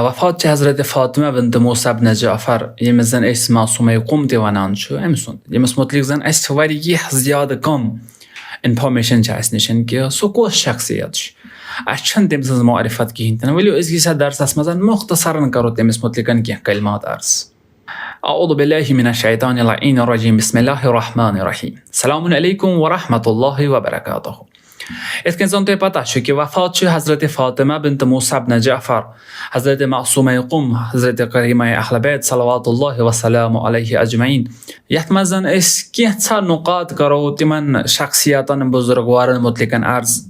وفات حضرت فاطمه بنت موسی بن جعفر ییٚمِس زن أسۍ معصومه قم تہِ ونان چھُ أمۍ سُنٛد ییٚمِس متعلق زن اَسہِ واریاہ زیادٕ کم انفارمیشن چھِ اَسہِ نِش کہِ سُہ کۄس شخصیت چھُ اَسہِ چھنہٕ تٔمۍ سٕنٛز معرفت کِہیٖنۍ تہِ نہٕ ؤلِو أزکِس یتھ درسس منٛز مختصرن کرو تٔمِس متعلق کینٛہہ کلمات عرض. أعوذ بالله من الشيطان اللعين الرجيم بسم الله الرحمن الرحيم. السلام عليكم ورحمة الله وبركاته. یِتھ کٔنۍ زن تۄہہِ پتہ چھُ کہِ وفات چھُ حضرت فاطمہ بنت موسی بن جعفر حضرت معصومہ قم حضرت کریمہ اہل بیت صلوات اللہ وسلام علیہ اجمعین یتھ منٛز زن أسۍ کینٛژھا نقاط کرو تِمن شخصیاتن بزرگوارن متعلق عرض.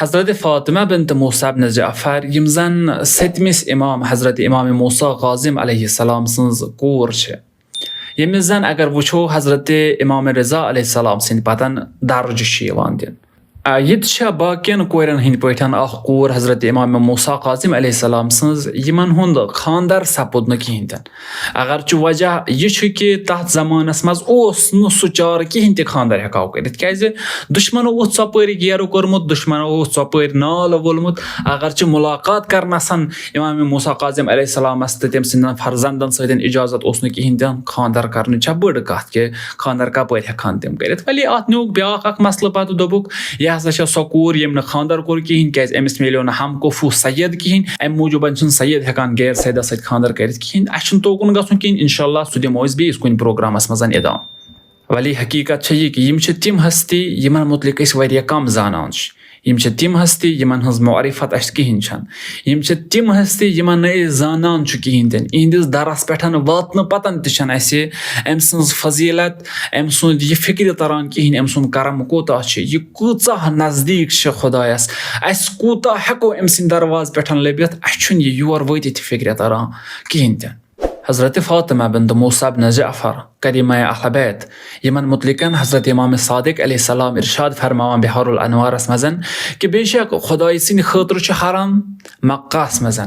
حضرت فاطمہ بنت موسی بن جعفر یِم زن 7مِس امام حضرت امام موسی کاظم علیہ السلام سٕنٛز کوٗر چھِ ییٚمِس زن اگر وٕچھو حضرت امام رضا علیہ السلام سٕنٛدِ پتن درجہِ چھُ یِوان دِنہٕ. ییٚتہِ چھےٚ باقین کورٮ۪ن ہٕنٛدۍ پٲٹھۍ اکھ کوٗر حضرت امام موسی کاظم علیہ السلام سٕنٛز یِمن ہُنٛد خاندر سپُد نہٕ کِہیٖنۍ تہِ نہٕ. اگر چھُ وجہ یہِ چھُ کہِ تتھ زمانس منٛز اوس نہٕ سُہ چارٕ کِہیٖنۍ تہِ خاندر ہٮ۪کاو کٔرِتھ کیازِ دُشمنو اوس ژۄپٲرۍ گیرٕ کوٚرمُت دُشمنو اوس ژۄپٲرۍ نالہٕ وولمُت. اگر چھِ مُلاقات کرنس امام موسی کاظم علیہ السلامس تہٕ تٔمۍ سٕنٛدٮ۪ن فرزندن سۭتۍ اجازت اوس نہٕ کِہیٖنۍ تہِ نہٕ. خاندر کرنٕچ چھےٚ بٔڑ کتھ کہِ خاندر کپٲرۍ ہٮ۪کہن تِم کٔرِتھ. ولی اتھ نیوٗکھ بیاکھ اکھ مسلہٕ پتہٕ دوٚپُکھ یہِ ہسا چھےٚ سۄ کوٗر ییٚمۍ نہٕ خاندر کوٚر کِہیٖنۍ کیازِ أمِس میلیو نہٕ ہم کفوٗ سید کِہیٖنۍ امہِ موٗجوٗب چھُنہٕ سید ہٮ۪کان غیر سیدس سۭتۍ خاندر کٔرِتھ کِہیٖنۍ. اَسہِ چھُنہٕ توکُن گژھُن کِہیٖنۍ انشاء اللہ سُہ دِمو أسۍ بیٚیِس کُنہِ پروگرامس منٛز ادام. ولی حقیٖقت چھےٚ یہِ کہِ یِم چھِ تِم ہستی یِمن متعلق أسۍ واریاہ کم زانان چھِ. یِم چھِ تِم ہستی یِمن ہٕنٛز معرفت اَسہِ کِہیٖنۍ چھنہٕ. یِم چھِ تِم ہستی یِمن نہٕ أسۍ زانان چھُ کِہیٖنۍ تہِ نہٕ. یِہنٛدِس درس پٮ۪ٹھ واتنہٕ پتن تہِ چھنہٕ اَسہِ أمۍ سٕنٛز فضیٖلت أمۍ سُنٛد یہِ فِکرِ تران کِہیٖنۍ أمۍ سُنٛد کرم کوٗتاہ چھُ یہِ کۭژاہ نزدیٖک چھِ خۄدایس اَسہِ کوٗتاہ ہٮ۪کو أمۍ سٕنٛدِ دروازٕ پٮ۪ٹھ لٔبِتھ اَسہِ چھُنہٕ یہِ یور وٲتِتھ فِکرِ تران کِہیٖنۍ تہِ. حضرت فاطمہ بنت موسی بن جعفر کریمہ اہل بیت یِمن متعلق حضرت امام صادق علیہ السلام ارشاد فرماوان بہار الانوارس منٛز کہِ بے شک خۄداے سٕنٛدِ خٲطرٕ چھُ حرم مکہس منٛز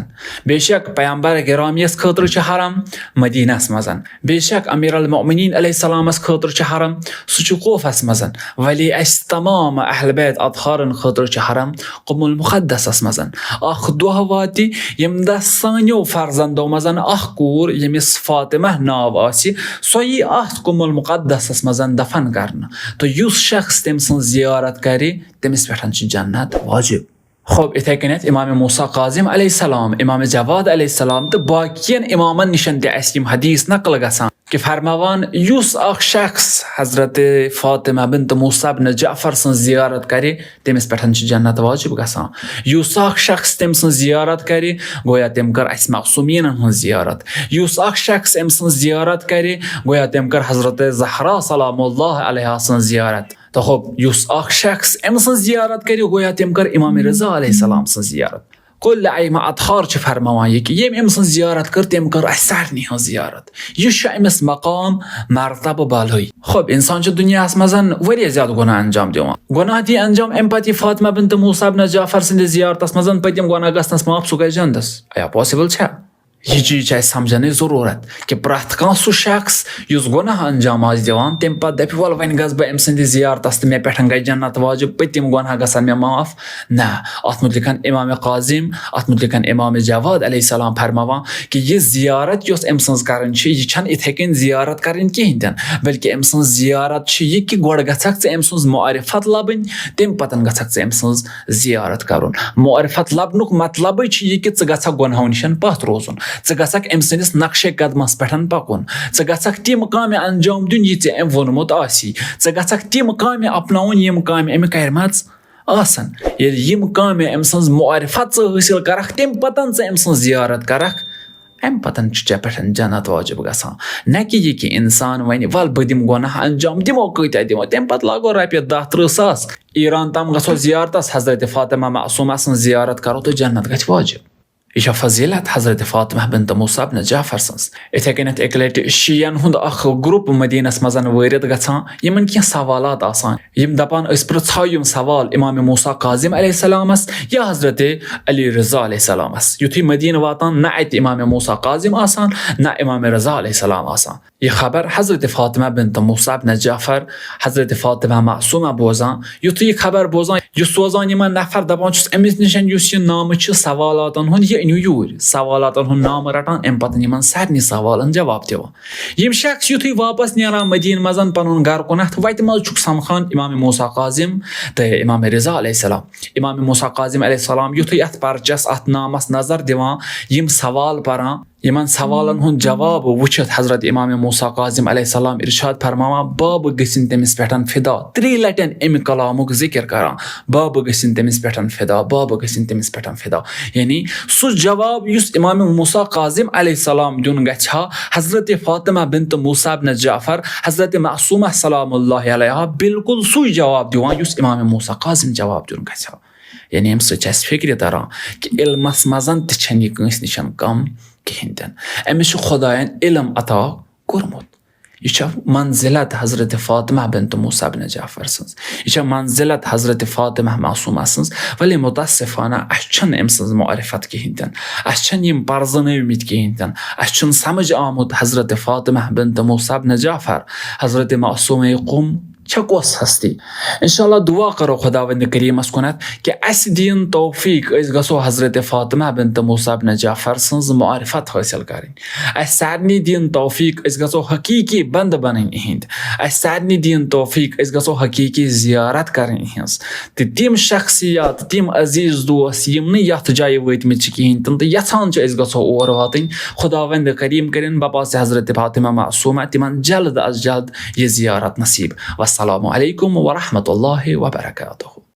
بے شک پیغمبر گرامیَس خٲطرٕ چھُ حرم مدینس منٛز بے شک امیر المؤمنین علیہ السلامس خٲطرٕ چھُ حرم سُہ چھُ کوفس منٛز ولی اَسہِ تمام اہل بیت اطہارن خٲطرٕ چھُ حرم قم المقدسس منٛز. اکھ دۄہ واتہِ ییٚمہِ دۄہ سانیو فرزندو منٛز اکھ کوٗر ییٚمِس فاطمہ ناو آسہِ سۄ یی اتھ قم المقدسس منٛز دفن کرنہٕ تہٕ یُس شخص تٔمۍ سٕنٛز زیارت کرِ تٔمِس پٮ۪ٹھ چھِ جنت واجب. خوب اِتھے کٔنٮ۪تھ امام موسی کاظم علیہ السلام امام جواد علیہ السلام تہٕ باقین امامن نِش تہِ اَسہِ یِم حدیث نقل گژھان کہِ فرماوان یُس اکھ شخص حضرت فاطمہ بنت موسی بن جعفر سٕنٛز زیارت کرِ تٔمِس پٮ۪ٹھ چھِ جنت واجب گژھان. یُس اکھ شخص تٔمۍ سٕنٛز زیارت کرِ گویا تٔمۍ کٔر اَسہِ معصومیٖنن ہٕنٛز زیارت. یُس اکھ شخص أمۍ سٕنٛز زیارت کرِ گویا تٔمۍ کٔر حضرت زہرا سلام اللہ علیہا سٕنٛز زیارت. تہٕ ہوٚپ یُس اکھ شخص أمۍ سٕنٛز زیارت کرِ گویا تٔمۍ کٔر امام رضا علیہ السلام سٕنٛز زیارت. کُل ائمہ اطہار چھِ فرماوان یہِ کہِ ییٚمۍ أمۍ سٕنٛز زیارت کٔر تٔمۍ کٔر اَسہِ سارنٕے ہٕنٛز زیارت. یہِ چھُ أمِس مقام مرتبہٕ بالٲیی. ہوٚپ اِنسان چھُ دُنیاہس منٛز واریاہ زیادٕ گۄناہ انجام دِوان. گۄناہ دی انجام امہِ پتہٕ یہِ فاطمہ بنت موسی بن جعفر سٕنٛدِس زیارتس منٛز پٔتِم گۄناہ گژھنس معاف سُہ گژھِ جنتس. ایا پاسبل چھا؟ یہِ چیٖز چھِ اَسہِ سمجھنٕچ ضروٗرت کہِ پرٛٮ۪تھ کانٛہہ سُہ شخص یُس گۄناہ انجام آسہِ دِوان تمہِ پتہٕ دپہِ وَلہٕ وۄنۍ گژھٕ بہٕ أمۍ سٕنٛدِس زیارتس تہٕ مےٚ پٮ۪ٹھ گژھِ جنت واجب پٔتِم گۄناہ گژھن مےٚ معاف. نہ اتھ متعلق امام قاظم اتھ متعلق امام جواد علیہ السلام فرماوان کہِ یہِ زیارت یۄس أمۍ سٕنٛز کرٕنۍ چھِ یہِ چھنہٕ یِتھے کٔنۍ زیارت کرٕنۍ کِہیٖنۍ تہِ نہٕ بلکہِ أمۍ سٕنٛز زیارت چھِ یہِ کہِ گۄڈٕ گژھکھ ژٕ أمۍ سٕنٛز معرفت لبٕنۍ تمہِ پتہٕ گژھکھ ژٕ أمۍ سٕنٛز زیارت کرُن. معرفت لبنُک مطلبٕے چھُ یہِ کہِ ژٕ گژھکھ گۄنہو نِش پتھ روزُن ژٕ گژھکھ أمۍ سٕنٛدِس نقشے قدمس پٮ۪ٹھ پکُن ژٕ گژھکھ تِم کامہِ انجام دیُن یہِ ژےٚ أمۍ ووٚنمُت آسی ژٕ گژھکھ تِم کامہِ اپناوُن یِم کامہِ أمۍ کرِمژ آسن. ییٚلہِ یِم کامہِ أمۍ سٕنٛز معرفت ژٕ حٲصِل کرکھ تمہِ پتہٕ ژٕ أمۍ سٕنٛز زیارت کرکھ امہِ پتہٕ چھُ ژےٚ پٮ۪ٹھ جنت واجب گژھان. نہ کہِ یہِ کہِ انسان وَنہِ وَلہٕ بہٕ دِمہٕ گۄناہ انجام دِمو کۭتیاہ دِمو تمہِ پتہٕ لاگو رۄپیہِ 10-30 ساس ایران تام گژھو زیارتس حضرت فاطمہ معصومہ سٕنٛز زیارت کرو تہٕ جنت گژھِ واجب. یہِ چھےٚ فضیلت حضرت فاطمہ بنت موسی بن جعفر سٕنٛز. اِتھے کٔنٮ۪تھ اَکہِ لٹہِ شیعن ہُنٛد اکھ گروپ مدیٖنس منٛز وٲرِد گژھان یِمن کینٛہہ سوالات آسان یِم دپان أسۍ پرژھاو یِم سوال امام موسی کاظم علیہ السلامس یا حضرت علی رضا علیہ السلامس. یُتھُے مدیٖنہٕ واتان نہ اَتہِ امام موسی کاظم آسان نہ امام رضا علیہ السلام آسان. یہِ خبر حضرت فاطمہ بنت موسی بن جعفر حضرت فاطمہ معصومہ بوزان. یُتھُے یہِ خبر بوزان یہِ سوزان یِمن نفر دپان چھُس أمِس نِش یُس یہِ نامہٕ چھُ سوالاتن ہُنٛد یہِ أنيو يور سوالات هن نام رٹان ام پتن یمن سارنی سوالن جواب دِوان یم شخص یُتھُے واپس نیران مدیٖنہ منٛز پنُن گرٕ کُنتھ وتہِ منٛز چھُکھ سمکھان امام موسیٰ کاظم تہٕ امام رضا علیہ السلام امام موسیٰ کاظم علیہ السلام یُتھُے اتھ پرچس اتھ نامس نظر دِوان یم سوال پران یمن سوالن ہُنٛد جواب وٕچھِتھ حضرت امام موسیٰ کاظم علیہ السلام ارشاد فرماوان بابہٕ گٔژھِنۍ تٔمِس پٮ۪ٹھ فدا 3 لٹٮ۪ن امہِ کلامُک ذکر کران بابہٕ گٔژھِنۍ تٔمِس پٮ۪ٹھ فدا بابہٕ گٔژھِنۍ تٔمِس پٮ۪ٹھ فدا یعنی سُہ جواب یُس امام موسیٰ کاظم علیہ السلام دیُن گژھِ ہا حضرت فاطمہ بنت موسیٰ بن جعفر حضرت معصومہ سلام اللہ علیہا بالکل سُے جواب دِوان یُس امام موسیٰ کاظم جواب دیُن گژھِ ہا یعنی امہِ سۭتۍ چھِ اَسہِ فِکرِ تران کہِ علمس منٛز تہِ چھنہٕ یہِ کٲنٛسہِ نِش کم کِہیٖنۍ تہِ نہٕ أمِس چھُ خۄدایَن علم عطا کوٚرمُت یہِ چھےٚ منزلت حضرت فاطمہ بنت موسیٰ بن جعفر سٕنٛز یہِ چھےٚ منزلت حضرت فاطمہ معصومہ سٕنٛز ولی مُتاسِفانہ اَسہِ چھنہٕ أمۍ سٕنٛز معرفت کِہیٖنۍ تہِ نہٕ اَسہِ چھنہٕ یِم پرزنٲومٕتۍ کِہیٖنۍ تہِ نہٕ اَسہِ چھُنہٕ سمجھ آمُت حضرت فاطمہ بنت موسیٰ بن جعفر حضرت معصومہ قُم چھےٚ کۄس ہستی انشاءاللہ دعا کرو خۄداوندِ کریٖمس کُنتھ کہِ اَسہِ دِیِن توفیٖق أسۍ گژھو حضرت فاطمہ بنت موسیٰ بن جعفر سٕنٛز معرفت حٲصِل کَرٕنۍ اَسہِ سارنٕے دِیِن توفیٖق أسۍ گژھو حقیٖقی بنٛدٕ بنٕنۍ یِہِنٛدۍ اَسہِ سارنٕے دِیِن توفیٖق أسۍ گژھو حقیٖقی زیارت کرٕنۍ یِہٕنٛز تہٕ تِم شخصیات تِم عزیٖز دوس یِم نہٕ یتھ جایہِ وٲتمٕتۍ چھِ کِہیٖنۍ تہِ نہٕ تہٕ یژھان چھِ أسۍ گژھو اور واتٕنۍ خۄداوندِ کریٖم کٔرِنۍ بپاسہِ حضرت فاطمہ معصومہ تِمن جلد از جلد یہِ زیارت نصیٖب والسلام علیکم ورحمۃ اللہ وبرکاتہ.